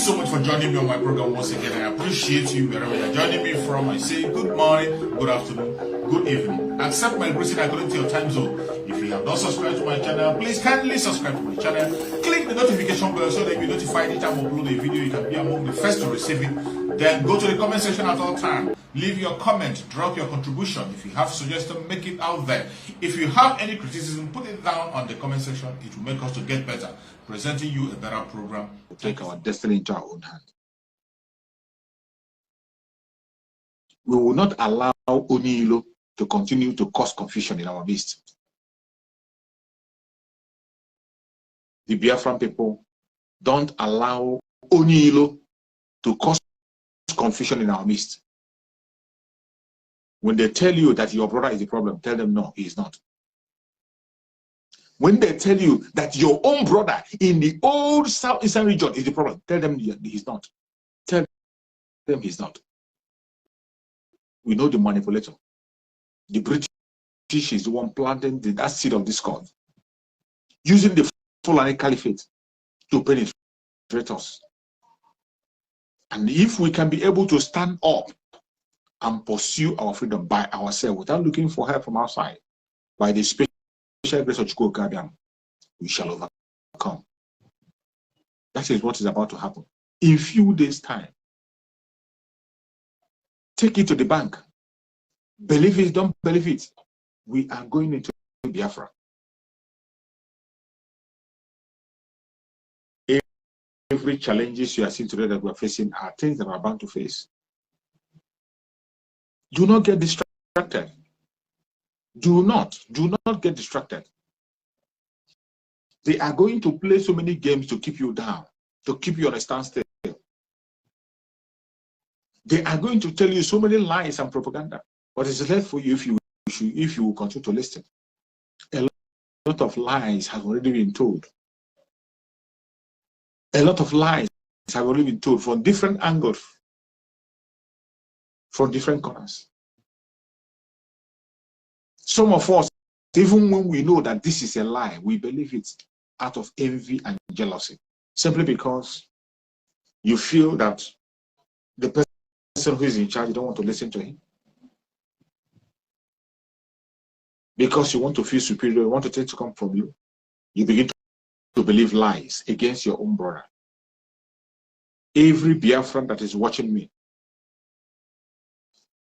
so much for joining me on my program once again. I appreciate you wherever you're joining me from. I say good morning, good afternoon, good evening. Accept my greeting according to your time zone. If you have not subscribed to my channel, please kindly subscribe to my channel. Click the notification bell so that you'll be notified anytime I upload a video. You can be among the first to receive it. Then go to the comment section at all times. Leave your comment, drop your contribution. If you have suggestions, make it out there. If you have any criticism, put it down on the comment section. It will make us to get better, presenting you a better program. To take our destiny into our own hand. We will not allow Onilo to continue to cause confusion in our midst. The Biafran people don't allow Onilo to cause confusion in our midst. When they tell you that your brother is the problem, tell them no, he is not. When they tell you that your own brother in the old southeastern region is the problem, tell them he's not. Tell them he's not. We know the manipulator. The British is the one planting that seed of discord, using the Fulani Caliphate to penetrate us. And if we can be able to stand up and pursue our freedom by ourselves without looking for help from outside, by the special grace of Chukwu, we shall overcome. That is what is about to happen. In few days' time, take it to the bank. Believe it, don't believe it. We are going into Biafra. Every challenges you are seeing today that we are facing are things that we are bound to face. Do not get distracted. Do not get distracted. They are going to play so many games to keep you down, to keep you on a standstill. They are going to tell you so many lies and propaganda. But it's left for you if you will continue to listen. A lot of lies have already been told. A lot of lies have already been told from different angles, from different corners. Some of us, even when we know that this is a lie, we believe it out of envy and jealousy, simply because you feel that the person who is in charge, you don't want to listen to him. Because you want to feel superior, you want things to come from you, you begin to believe lies against your own brother. Every Biafran that is watching me,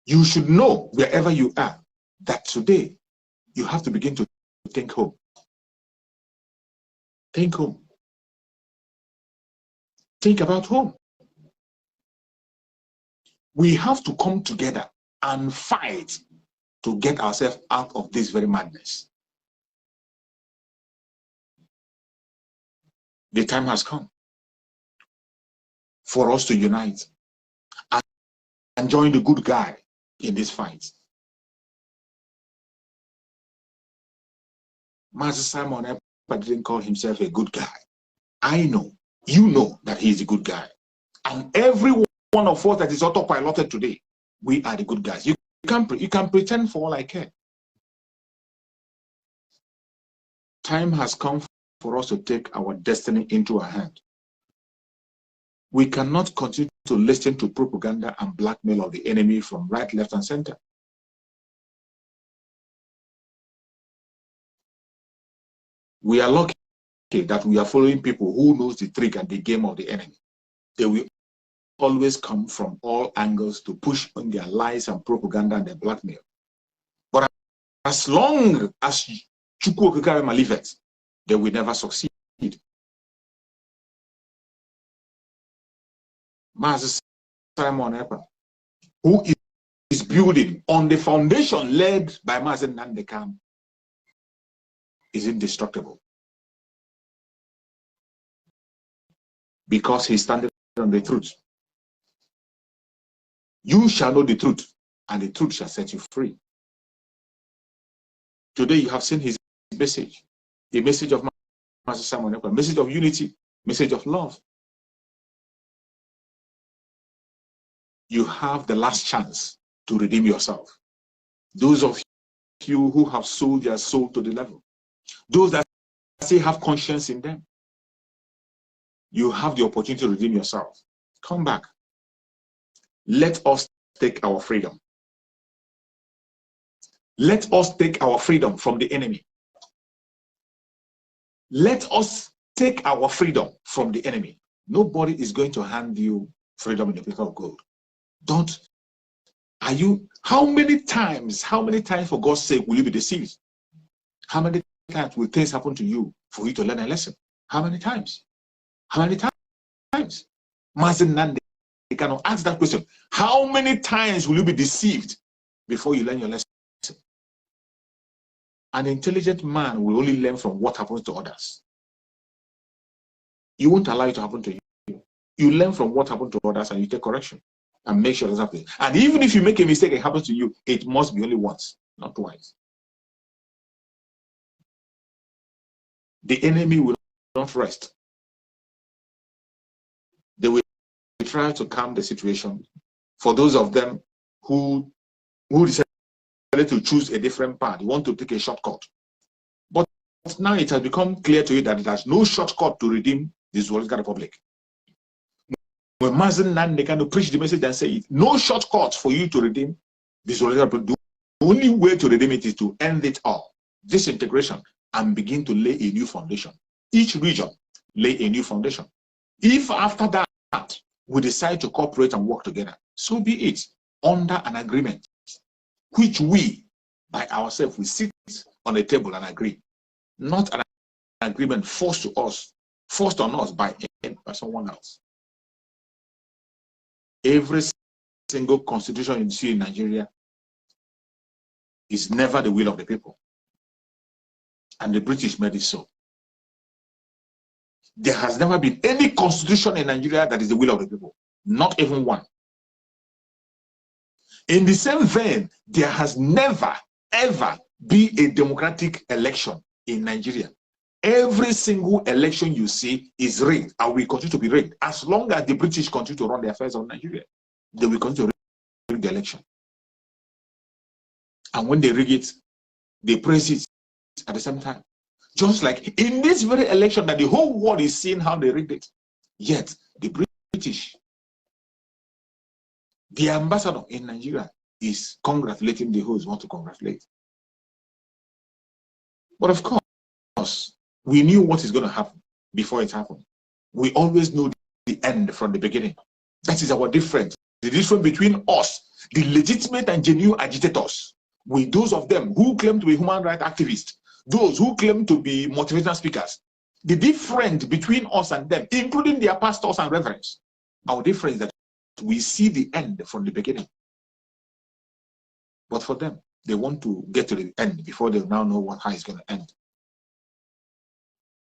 you should know wherever you are that today you have to begin to think home. Think home. Think about home. We have to come together and fight to get ourselves out of this very madness. The time has come for us to unite and join the good guy in this fight. Master Simon Ekpa didn't call himself a good guy. I know, you know that he's a good guy. And every one of us that is autopiloted today, we are the good guys. You can pretend for all I care. Time has come for us to take our destiny into our hand. We cannot continue to listen to propaganda and blackmail of the enemy from right, left, and center. We are lucky that we are following people who knows the trick and the game of the enemy. They will always come from all angles to push on their lies and propaganda and their blackmail. But as long as Chukwu Okike leave it, they will never succeed. Master Simon Ekpa, who is building on the foundation led by Master Nandekam, is indestructible. Because he standing on the truth. You shall know the truth, and the truth shall set you free. Today you have seen his message, the message of Master Simon Ekpa, message of unity, message of love. You have the last chance to redeem yourself. Those of you who have sold your soul to the devil, those that still have conscience in them, You have the opportunity to redeem yourself. Come back. Let us take our freedom. Let us take our freedom from the enemy. Let us take our freedom from the enemy. Nobody is going to hand you freedom in the place of gold. How many times for God's sake will you be deceived? How many times will things happen to you for you to learn a lesson? How many times? How many times? Mazin Nande, you cannot ask that question. How many times will you be deceived before you learn your lesson? An intelligent man will only learn from what happens to others. You won't allow it to happen to you. You learn from what happened to others and you take correction and make sure that's happening. And even if you make a mistake, it happens to you, it must be only once, not twice. The enemy will not rest. They will try to calm the situation. For those of them who decided to choose a different path, you want to take a shortcut. But now it has become clear to you that there's no shortcut to redeem this Zoological Republic. When Mazen Nan, they can preach the message and say it. No shortcut for you to redeem this Zoological Republic. The only way to redeem it is to end it all. Disintegration, and begin to lay a new foundation. Each region lay a new foundation. If after that we decide to cooperate and work together, so be it, under an agreement, which we, by ourselves, we sit on a table and agree. Not an agreement forced on us by someone else. Every single constitution you see in Nigeria is never the will of the people. And the British made it so. There has never been any constitution in Nigeria that is the will of the people. Not even one. In the same vein, there has never, ever been a democratic election in Nigeria. Every single election you see is rigged and will continue to be rigged. As long as the British continue to run the affairs of Nigeria, they will continue to rig the election. And when they rig it, they praise it at the same time. Just like in this very election that the whole world is seeing how they rigged it. Yet the British, the ambassador in Nigeria, is congratulating the who want to congratulate. But of course, we knew what is going to happen before it happened. We always know the end from the beginning. That is our difference. The difference between us, the legitimate and genuine agitators, with those of them who claim to be human rights activists, those who claim to be motivational speakers. The difference between us and them, including their pastors and reverends, our difference is that we see the end from the beginning. But for them, they want to get to the end before they now know how it's going to end.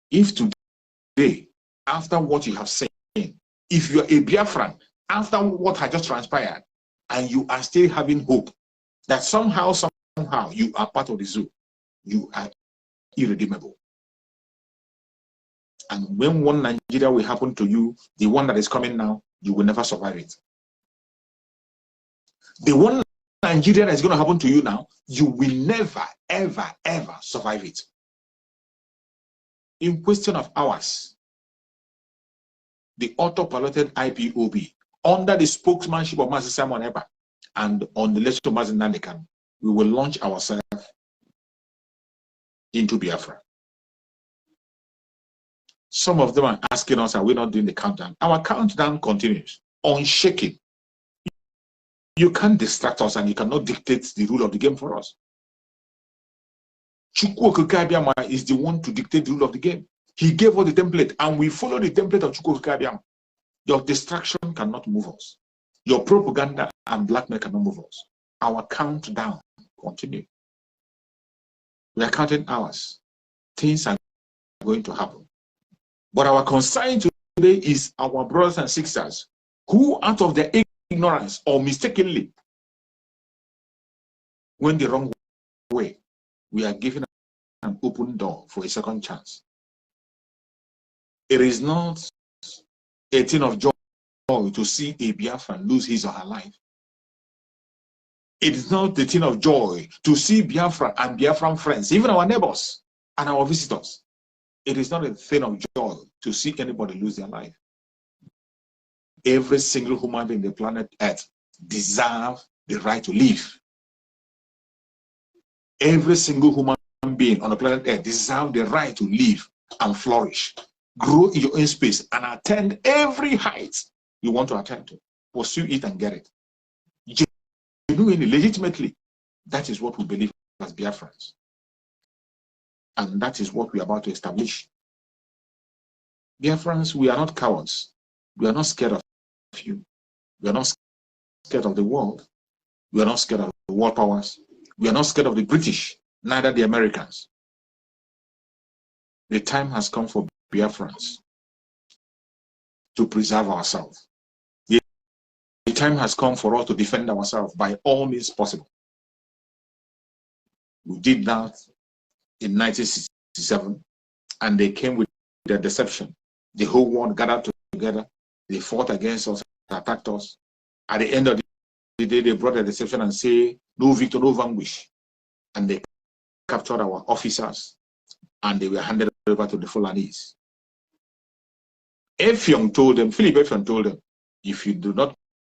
If today, after what you have seen, if you're a Biafran, after what has just transpired, and you are still having hope that somehow you are part of the zoo, you are irredeemable. And when one Nigeria will happen to you, the one that is coming now, you will never survive it. The one Nigeria that is going to happen to you now, you will never, ever, ever survive it. In question of hours, the auto-piloted IPOB, under the spokesmanship of Master Simon Eber and on the leadership of Master Nandekan, we will launch ourselves into Biafra. Some of them are asking us, are we not doing the countdown? Our countdown continues, unshaken. You can't distract us and you cannot dictate the rule of the game for us. Chukwuokike is the one to dictate the rule of the game. He gave us the template and we follow the template of Chukwuokike. Your distraction cannot move us. Your propaganda and blackmail cannot move us. Our countdown continues. We are counting hours. Things are going to happen. But our concern today is our brothers and sisters who, out of their ignorance or mistakenly, went the wrong way. We are giving an open door for a second chance. It is not a thing of joy to see a Biafran lose his or her life. It is not the thing of joy to see Biafra and Biafran friends, even our neighbors and our visitors. It is not a thing of joy to see anybody lose their life. Every single human being on the planet Earth deserves the right to live. Every single human being on the planet Earth deserves the right to live and flourish, grow in your own space, and attain every height you want to attain to. Pursue it and get it. Genuinely, legitimately, that is what we believe as Biafrans. And that is what we are about to establish. Biafrans, we are not cowards. We are not scared of you. We are not scared of the world. We are not scared of the world powers. We are not scared of the British, neither the Americans. The time has come for Biafrans to preserve ourselves. The time has come for us to defend ourselves by all means possible. We did that in 1967, and they came with their deception. The whole world gathered together. They fought against us, attacked us. At the end of the day, they brought a deception and say, no victor, no vanquish. And they captured our officers, and they were handed over to the Fulanese. Philip Effiong told them, if you do not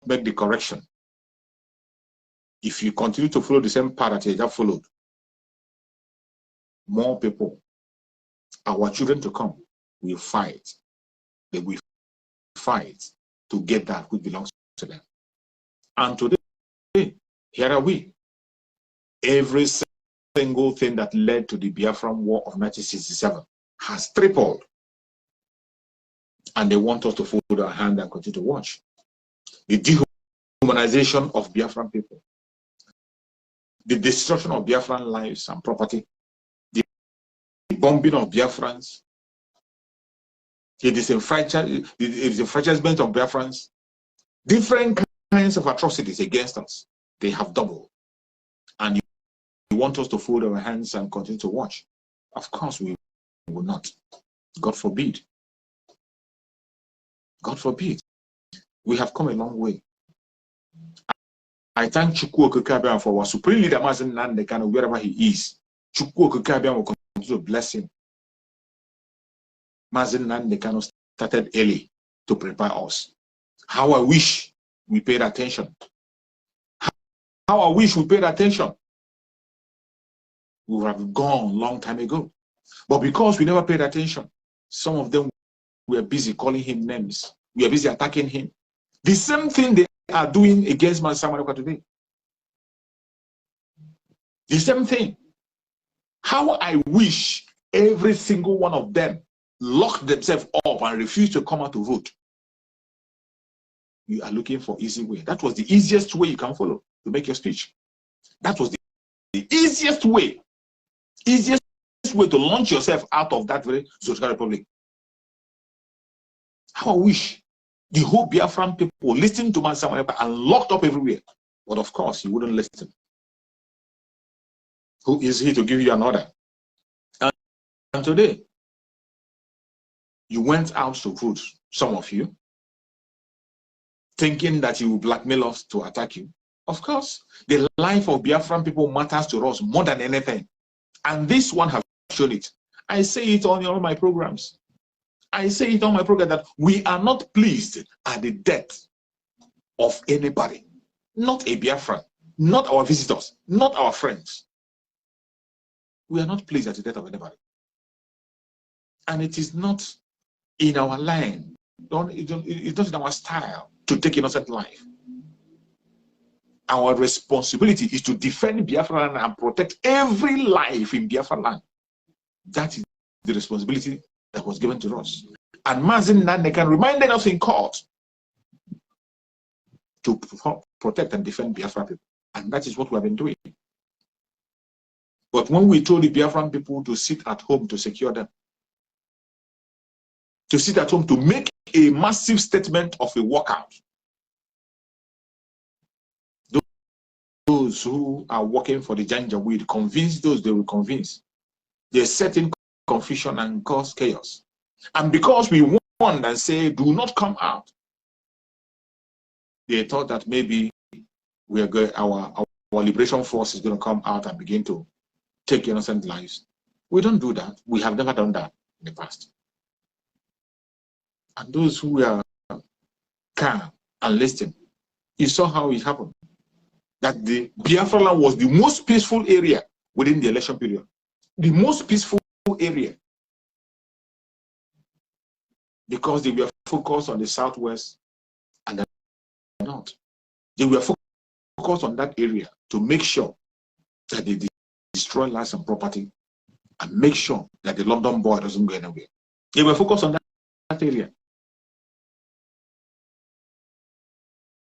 make the correction, if you continue to follow the same path that you have followed, more people, our children to come, will fight. They will fight to get that which belongs to them. And today, here are we. Every single thing that led to the Biafran War of 1967 has tripled. And they want us to fold our hand and continue to watch. The dehumanization of Biafran people, the destruction of Biafran lives and property, the bombing of Biafrans, the disenfranchisement of Biafrans, different kinds of atrocities against us, they have doubled. And you want us to fold our hands and continue to watch? Of course we will not. God forbid. God forbid. We have come a long way. I thank Chukwu Okike for our supreme leader, Mazen Nandekano, wherever he is. Chukwu Okike will continue to bless him. Mazen Nandekano started early to prepare us. How I wish we paid attention. How I wish we paid attention. We would have gone a long time ago. But because we never paid attention, some of them were busy calling him names. We are busy attacking him. The same thing they are doing against Samaroko today. The same thing. How I wish every single one of them locked themselves up and refused to come out to vote. You are looking for easy way. That was the easiest way you can follow to make your speech. That was the easiest way. Easiest way to launch yourself out of that very social republic. How I wish the whole Biafran people listened to Samaroko and locked up everywhere. But of course, he wouldn't listen. Who is he to give you an order? And today, you went out to vote, some of you, thinking that you will blackmail us to attack you. Of course, the life of Biafran people matters to us more than anything. And this one has shown it. I say it on all my programs. I say it on my program that we are not pleased at the death of anybody. Not a Biafran, not our visitors, not our friends. We are not pleased at the death of anybody. And it is not in our line, it's not in our style to take innocent life. Our responsibility is to defend Biafra land and protect every life in Biafra land. That is the responsibility that was given to us. And Mazen Nandekano reminded us in court to protect and defend Biafra people. And that is what we have been doing. But when we told the Biafran people to sit at home to secure them, to sit at home to make a massive statement of a walkout, those who are working for the Janjaweed convince those they will convince. They set in confusion and cause chaos. And because we warned and say, do not come out, they thought that maybe we are going, our liberation force is going to come out and begin to take innocent lives. We don't do that. We have never done that in the past. And those who were calm and listening, you saw how it happened. That the Biafra land was the most peaceful area within the election period. The most peaceful area. Because they were focused on the southwest and the north. They were focused on that area to make sure that they destroy lives and property and make sure that the London boy doesn't go anywhere. They were focused on that area.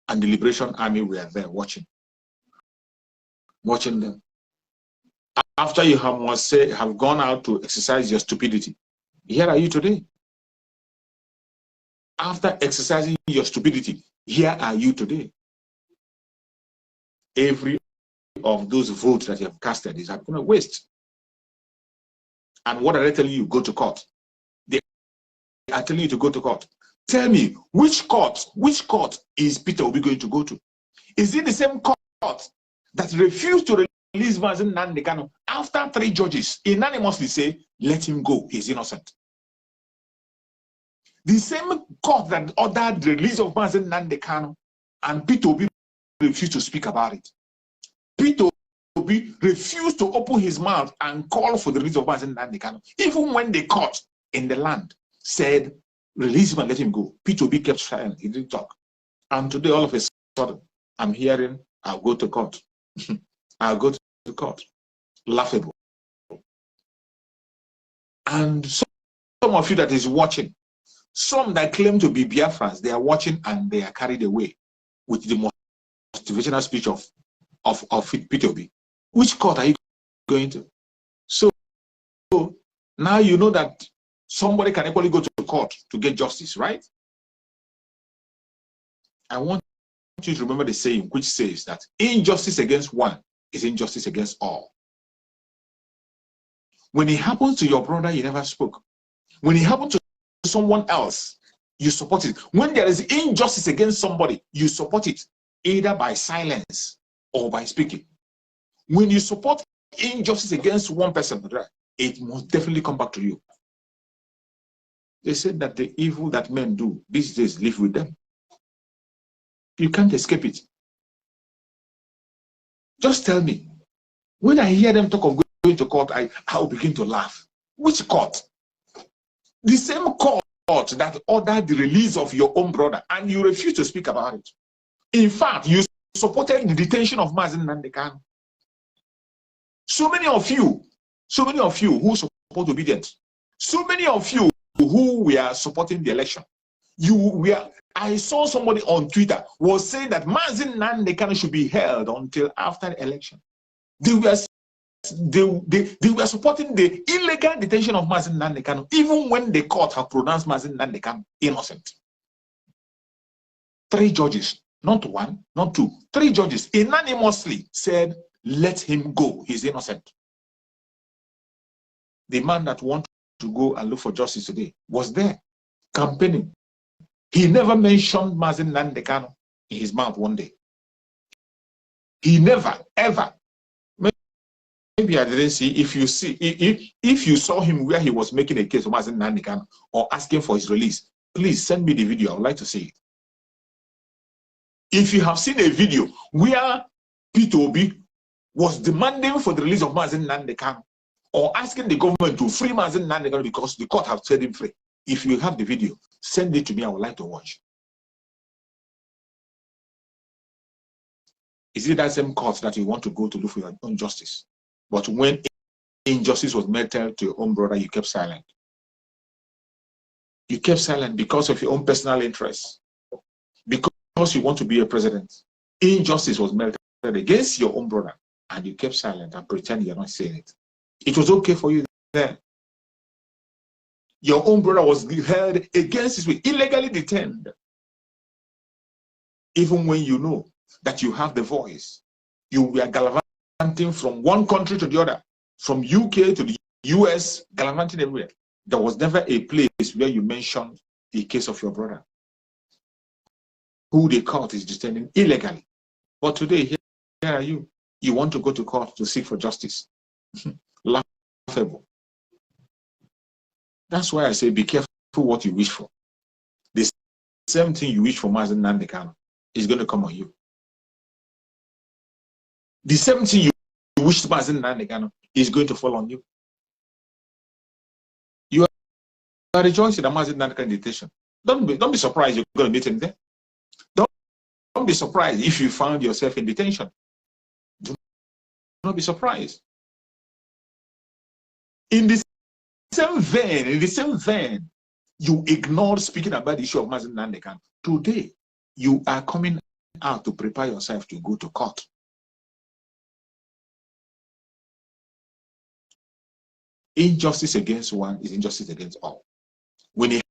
And the Liberation Army were there watching them. After you have gone out to exercise your stupidity, here are you today. After exercising your stupidity, here are you today. Every of those votes that you have casted is going to waste. And what are they telling you? Go to court. They are telling you to go to court. Tell me, which court is Peter Obi going to go to? Is it the same court that refused to release Mazen Nnamdi Kanu after 3 judges unanimously say, let him go, he's innocent? The same court that ordered the release of Mazen Nnamdi Kanu, and Peter Obi refused to speak about it. Peter Obi refused to open his mouth and call for the release of Mazen Nnamdi Kanu. Even when the court in the land said, release him and let him go, Peter Obi kept silent. He didn't talk. And today, all of a sudden, I'm hearing, I'll go to court. I'll go to court. Laughable. And some of you that is watching, some that claim to be Biafrans, they are watching and they are carried away with the motivational speech of Peter Obi. Which court are you going to? So now you know that somebody can equally go to court to get justice, right? I want you to remember the saying which says that injustice against one is injustice against all. When it happens to your brother, you never spoke. When it happens to someone else, you support it. When there is injustice against somebody, you support it either by silence or by speaking. When you support injustice against one person, it must definitely come back to you. They said that the evil that men do these days live with them. You can't escape it. Just tell me. When I hear them talk of going to court, I'll begin to laugh. Which court? The same court that ordered the release of your own brother, and you refuse to speak about it. In fact, you supported the detention of Mazen Nnamdi Kanu. So many of you who support obedience, so many of you who were supporting the election, I saw somebody on Twitter was saying that Mazen Nnamdi Kanu should be held until after the election. They were supporting the illegal detention of Mazen Nnamdi Kanu, even when the court have pronounced Mazen Nnamdi Kanu innocent. 3 judges, not 1, not 2, 3 judges unanimously said, let him go, he's innocent. The man that wanted to go and look for justice today was there, campaigning. He never mentioned Mazen Nnamdi Kanu in his mouth one day. He never, ever. Maybe I didn't see. If you saw him where he was making a case for Mazen Nnamdi Kanu or asking for his release, please send me the video. I would like to see it. If you have seen a video where Peter Obi was demanding for the release of Mazen Nnamdi Kanu or asking the government to free Mazen Nnamdi Kanu because the court have set him free, if you have the video, send it to me. I would like to watch. Is it that same court that you want to go to look for your own justice? But when injustice was meted to your own brother, you kept silent. You kept silent because of your own personal interests. Because you want to be a president. Injustice was meted against your own brother, and you kept silent and pretend you're not saying it. It was okay for you then. Your own brother was held against his will, illegally detained. Even when you know that you have the voice, you were gallivanting from one country to the other, from UK to the US, gallivanting everywhere. There was never a place where you mentioned the case of your brother, who the court is detaining illegally. But today, here are you. You want to go to court to seek for justice. Laughable. That's why I say be careful what you wish for. the same thing you wish for Mazi Nnamdi Kanu is going to come on you. The same thing you wish for Mazi Nnamdi Kanu is going to fall on you. You are rejoicing at Mazi Nnamdi Kanu detention. Don't be surprised you're going to meet him there. Don't be surprised if you found yourself in detention. Do not be surprised. In the same vein, you ignored speaking about the issue of Mazi Nnamdi Kanu. Today, you are coming out to prepare yourself to go to court. Injustice against one is injustice against all. When it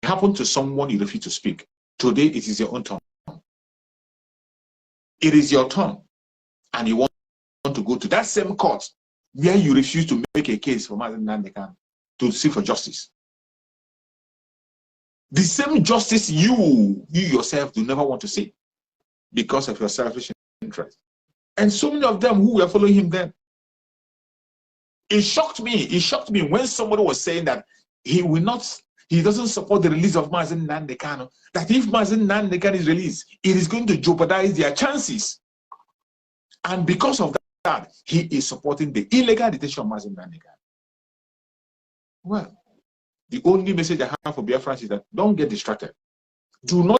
happened to someone, you refuse to speak. Today, it is your own turn. It is your turn, and you want to go to that same court where you refuse to make a case for Mazi Nnamdi Kanu to seek for justice. The same justice you yourself do never want to see because of your selfish interest. And so many of them who were following him then. It shocked me when somebody was saying that he doesn't support the release of Mazi Nnamdi Kanu, that if Mazi Nnamdi Kanu is released, it is going to jeopardize their chances. And because of that, he is supporting the illegal detention of Mazi Nnamdi Kanu. Well, the only message I have for Biafrans is that don't get distracted. Do not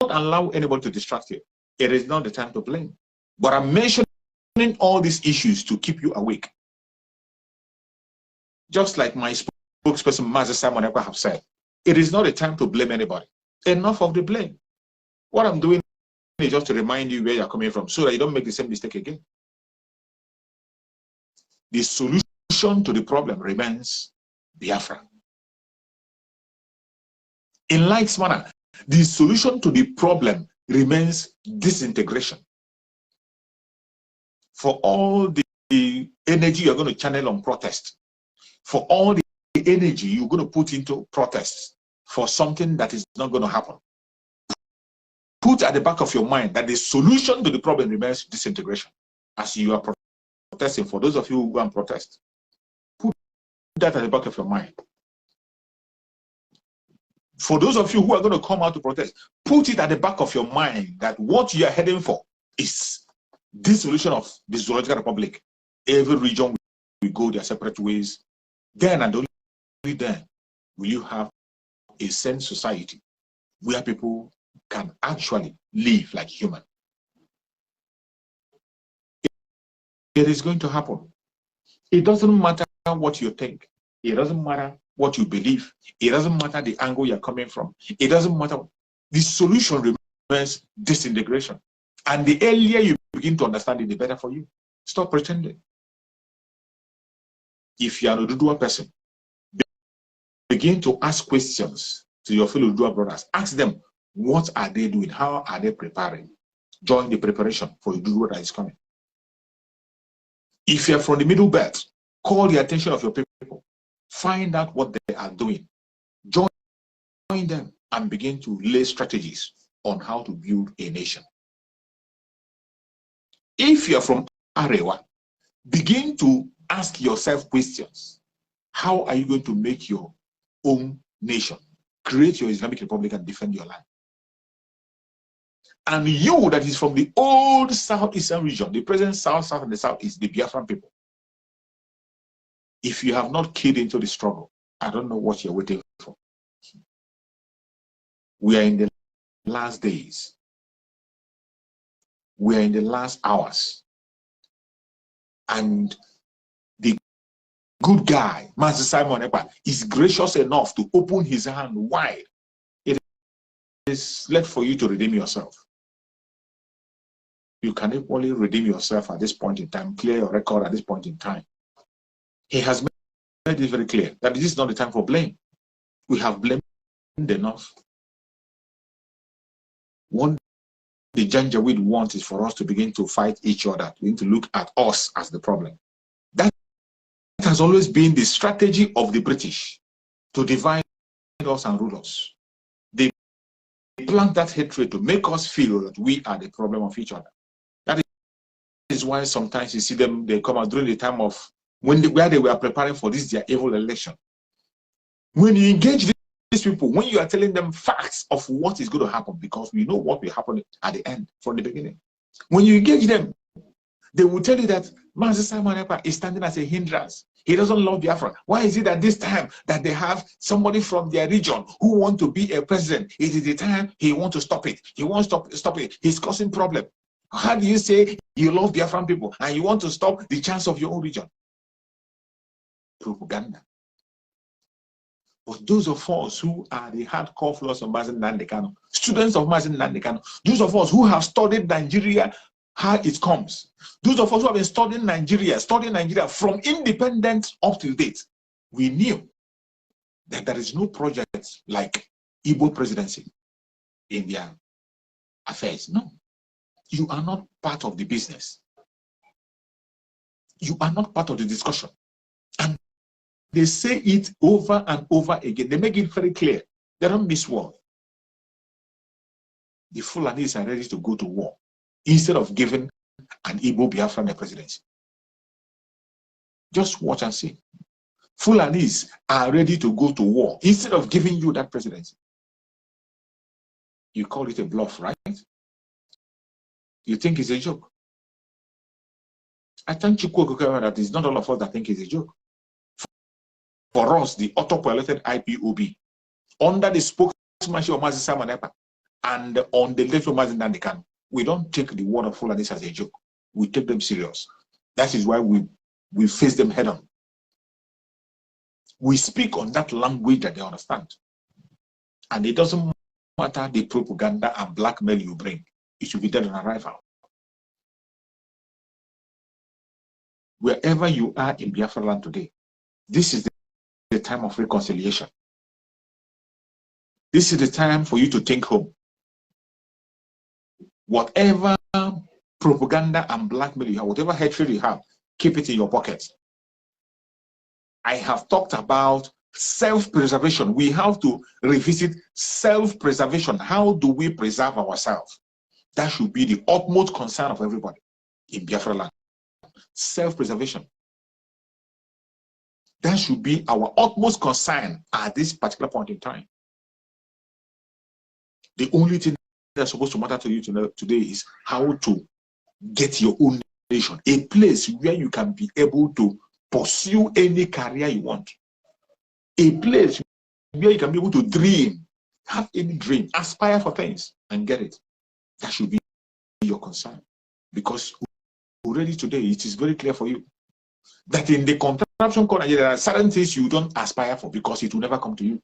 allow anybody to distract you. It is not the time to blame. But I'm mentioning all these issues to keep you awake. Just like my spokesperson, Mazi Simon Ekpa, have said, it is not a time to blame anybody. Enough of the blame. What I'm doing is just to remind you where you're coming from so that you don't make the same mistake again. The solution to the problem remains Biafra. In like manner, the solution to the problem remains disintegration. For all the energy you're going to channel on protest, for all the energy you're going to put into protests for something that is not going to happen, put at the back of your mind that the solution to the problem remains disintegration. As you are protesting, for those of you who go and protest, put that at the back of your mind. For those of you who are going to come out to protest, put it at the back of your mind that what you are heading for is dissolution of the Zoological Republic. Every region will go their separate ways. Then and only then will you have a sane society where people can actually live like human. It is going to happen. It doesn't matter what you think. It doesn't matter what you believe. It doesn't matter the angle you're coming from. It doesn't matter. The solution remains disintegration. And the earlier you begin to understand it, the better for you. Stop pretending. If you are an Oduduwa person, begin to ask questions to your fellow Oduduwa brothers. Ask them, what are they doing? How are they preparing? Join the preparation for Oduduwa that is coming. If you're from the Middle Belt, call the attention of your people. Find out what they are doing. Join them and begin to lay strategies on how to build a nation. If you're from Arewa, begin to ask yourself questions. How are you going to make your own nation? Create your Islamic Republic and defend your land. And you that is from the old Southeastern region, the present South, and the Southeast, the Biafran people. If you have not keyed into the struggle, I don't know what you're waiting for. We are in the last days. We are in the last hours. And the good guy, Mazi Simon Ekpa, is gracious enough to open his hand wide. It is left for you to redeem yourself. You can equally redeem yourself at this point in time, clear your record at this point in time. He has made it very clear that this is not the time for blame. We have blamed enough. What the Janjaweed wants is for us to begin to fight each other. We need to look at us as the problem. That has always been the strategy of the British, to divide us and rule us. They plant that hatred to make us feel that we are the problem of each other. That is why sometimes you see them, they come out during the time of where they were preparing for this their evil election. When you engage these people when you are telling them facts of what is going to happen, because we know what will happen at the end from the beginning. When you engage them, they will tell you that Master Simon Ekpa is standing as a hindrance. He doesn't love Biafra. Why is it that this time that they have somebody from their region who want to be a president, it is the time he wants to stop it. He wants to stop it. He's causing problem. How do you say you love Biafran people and you want to stop the chance of your own region? Propaganda. But those of us who are the hardcore followers of Mazi Nnamdi Kanu, students of Mazi Nnamdi Kanu, those of us who have studied Nigeria, how it comes, those of us who have been studying Nigeria from independence up to date, we knew that there is no project like Igbo presidency in their affairs. No, you are not part of the business. You are not part of the discussion. And they say it over and over again. They make it very clear. They don't miss war. The Fulanis are ready to go to war instead of giving an Igbo Biafran a presidency. Just watch and see. Fulanis are ready to go to war instead of giving you that presidency. You call it a bluff, right? You think it's a joke. I thank you, that it's not all of us that think it's a joke. For us, the auto-piloted IPOB, under the spokesmanship of Mazi Simon Ekpa and on the left of Mazi Nnamdi Kanu, we don't take the word of Fulanis as a joke. We take them serious. That is why we face them head on. We speak on that language that they understand. And it doesn't matter the propaganda and blackmail you bring. It should be dead on arrival. Wherever you are in Biafra land today, this is the time of reconciliation. This is the time for you to think home. Whatever propaganda and blackmail you have, whatever hatred you have, keep it in your pocket. I have talked about self-preservation. We have to revisit self-preservation. How do we preserve ourselves? That should be the utmost concern of everybody in Biafra land. Self-preservation. That should be our utmost concern at this particular point in time. The only thing that's supposed to matter to you today is how to get your own nation, a place where you can be able to pursue any career you want, a place where you can be able to dream, have any dream, aspire for things and get it. That should be your concern, because already today it is very clear for you that in the contraption corner there are certain things you don't aspire for because it will never come to you.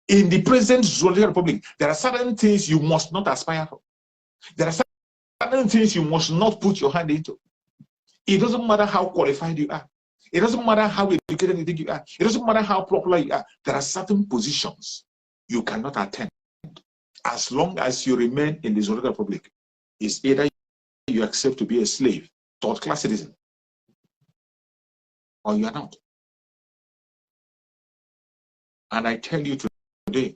In the present Zoological Republic, there are certain things you must not aspire for. There are certain things you must not put your hand into. It doesn't matter how qualified you are. It doesn't matter how educated you think you are. It doesn't matter how popular you are. There are certain positions you cannot attend as long as you remain in the Zoological Republic. It's either you accept to be a slave, third-class citizen, or you are not. And I tell you today,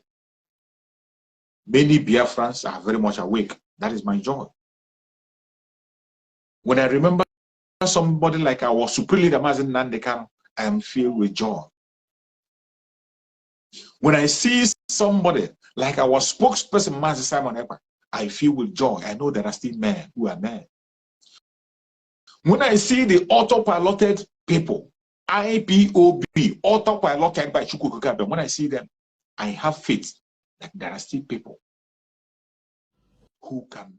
many Biafrans are very much awake. That is my joy. When I remember somebody like our Supreme Leader Mazi Nnamdi Kanu, I am filled with joy. When I see somebody like our spokesperson Mazi Simon Ekpa, I feel with joy. I know there are still men who are men. When I see the autopiloted people, IPOB, autopiloted by Chukwuka, when I see them, I have faith that there are still people who can